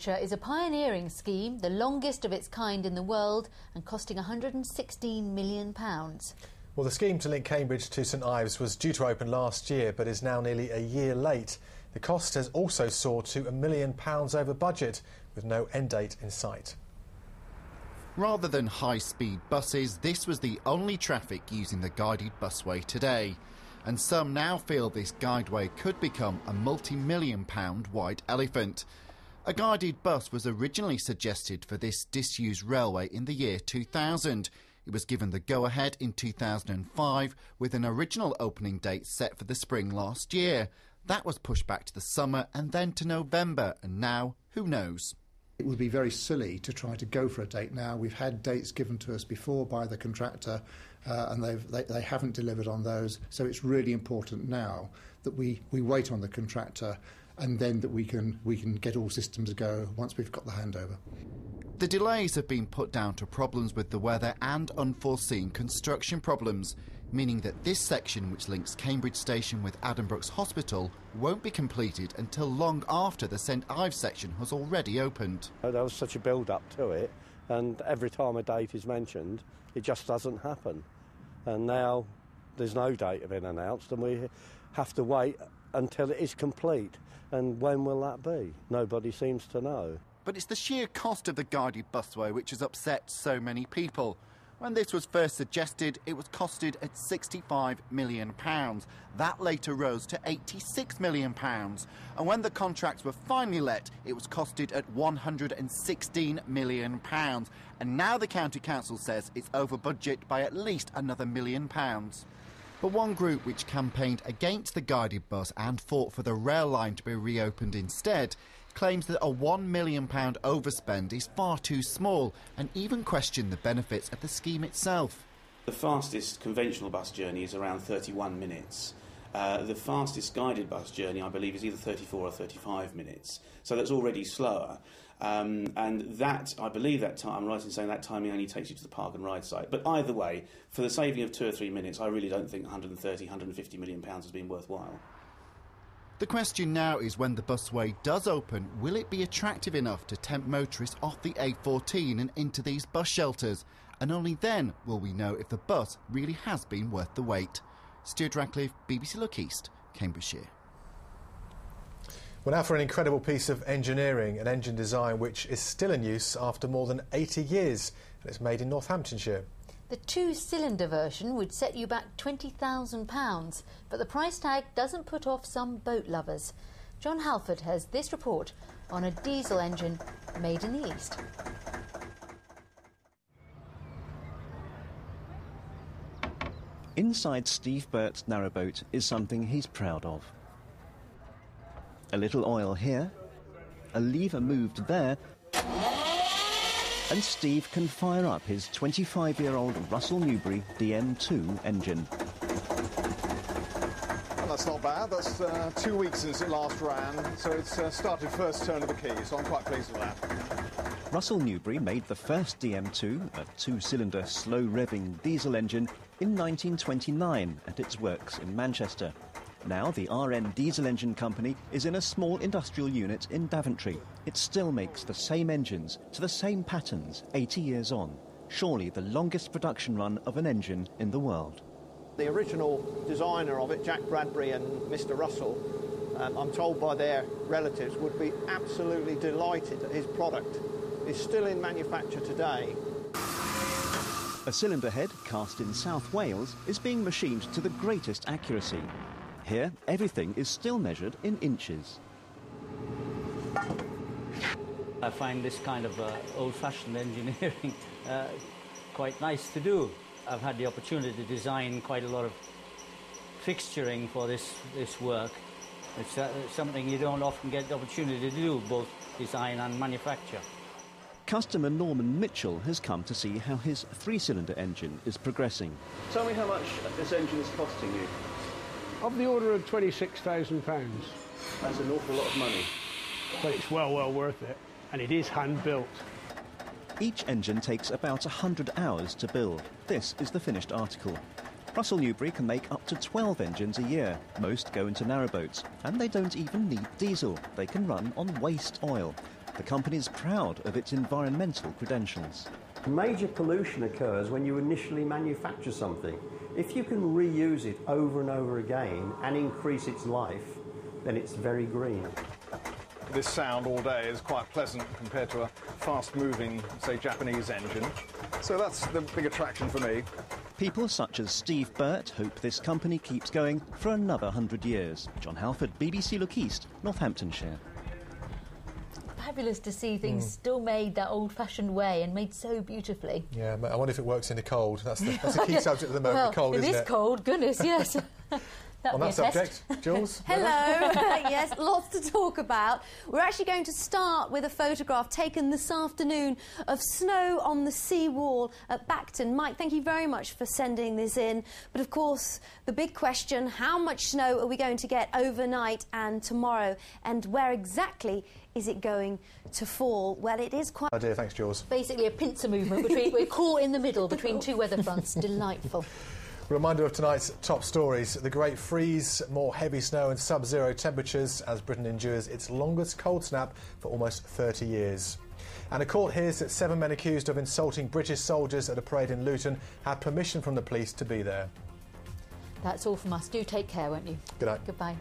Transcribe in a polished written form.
Is a pioneering scheme, the longest of its kind in the world and costing £116 million. Well, the scheme to link Cambridge to St Ives was due to open last year but is now nearly a year late. The cost has also soared to £1 million over budget, with no end date in sight. Rather than high-speed buses, this was the only traffic using the guided busway today. And some now feel this guideway could become a multi-million-pound white elephant. A guided bus was originally suggested for this disused railway in the year 2000. It was given the go-ahead in 2005, with an original opening date set for the spring last year. That was pushed back to the summer and then to November, and now, who knows? It would be very silly to try to go for a date now. We've had dates given to us before by the contractor and they haven't delivered on those. So it's really important now that we wait on the contractor and then that we can get all systems go once we've got the handover. The delays have been put down to problems with the weather and unforeseen construction problems, meaning that this section, which links Cambridge Station with Addenbrooke's Hospital, won't be completed until long after the St Ives section has already opened. There was such a build-up to it, and every time a date is mentioned, it just doesn't happen. And now there's no date been announced, and we have to wait until it is complete. And when will that be? Nobody seems to know. But it's the sheer cost of the guided busway which has upset so many people. When this was first suggested, it was costed at £65 million. That later rose to £86 million. And when the contracts were finally let, it was costed at £116 million. And now the County Council says it's over budget by at least another £1 million. But one group which campaigned against the guided bus and fought for the rail line to be reopened instead claims that a £1 million overspend is far too small and even questioned the benefits of the scheme itself. The fastest conventional bus journey is around 31 minutes. The fastest guided bus journey, I believe, is either 34 or 35 minutes. So that's already slower. And that, I believe that time, I'm right in saying that timing only takes you to the park and ride site. But either way, for the saving of 2 or 3 minutes, I really don't think £150 million has been worthwhile. The question now is, when the busway does open, will it be attractive enough to tempt motorists off the A14 and into these bus shelters? And only then will we know if the bus really has been worth the wait. Stuart Radcliffe, BBC Look East, Cambridgeshire. Well, now for an incredible piece of engineering, an engine design which is still in use after more than 80 years, and it's made in Northamptonshire. The two-cylinder version would set you back £20,000, but the price tag doesn't put off some boat lovers. John Halford has this report on a diesel engine made in the East. Inside Steve Burt's narrowboat is something he's proud of. A little oil here, a lever moved there, and Steve can fire up his 25-year-old Russell Newbury DM2 engine. Well, that's not bad. That's 2 weeks since it last ran, so it's started first turn of the key, so I'm quite pleased with that. Russell Newbury made the first DM2, a two-cylinder slow-revving diesel engine, in 1929 at its works in Manchester. Now the RN Diesel Engine Company is in a small industrial unit in Daventry. It still makes the same engines to the same patterns 80 years on. Surely the longest production run of an engine in the world. The original designer of it, Jack Bradbury and Mr. Russell, I'm told by their relatives, would be absolutely delighted that his product is still in manufacture today. A cylinder head cast in South Wales is being machined to the greatest accuracy. Here, everything is still measured in inches. I find this kind of old-fashioned engineering quite nice to do. I've had the opportunity to design quite a lot of fixturing for this work. It's something you don't often get the opportunity to do, both design and manufacture. Customer Norman Mitchell has come to see how his three-cylinder engine is progressing. Tell me how much this engine is costing you. Of the order of £26,000. That's an awful lot of money. But it's well worth it, and it is hand-built. Each engine takes about 100 hours to build. This is the finished article. Russell Newbury can make up to 12 engines a year. Most go into narrowboats, and they don't even need diesel. They can run on waste oil. The company's proud of its environmental credentials. Major pollution occurs when you initially manufacture something. If you can reuse it over and over again and increase its life, then it's very green. This sound all day is quite pleasant compared to a fast-moving, say, Japanese engine. So that's the big attraction for me. People such as Steve Burt hope this company keeps going for another 100 years. John Halford, BBC Look East, Northamptonshire. Fabulous to see things still made that old-fashioned way and made so beautifully. Yeah, I wonder if it works in the cold. That's the key subject at the moment, well, the cold, isn't it? It is cold, goodness, yes. On that subject, Jules? Hello. Yes, lots to talk about. We're actually going to start with a photograph taken this afternoon of snow on the seawall at Bacton. Mike, thank you very much for sending this in. But of course, the big question, how much snow are we going to get overnight and tomorrow? And where exactly is it going to fall? Well, it is quite... Oh dear, thanks, Jules. Basically a pincer movement. We're caught in the middle between two weather fronts. Delightful. Reminder of tonight's top stories. The Great Freeze, more heavy snow and sub-zero temperatures as Britain endures its longest cold snap for almost 30 years. And a court hears that 7 men accused of insulting British soldiers at a parade in Luton had permission from the police to be there. That's all from us. Do take care, won't you? Good night. Goodbye.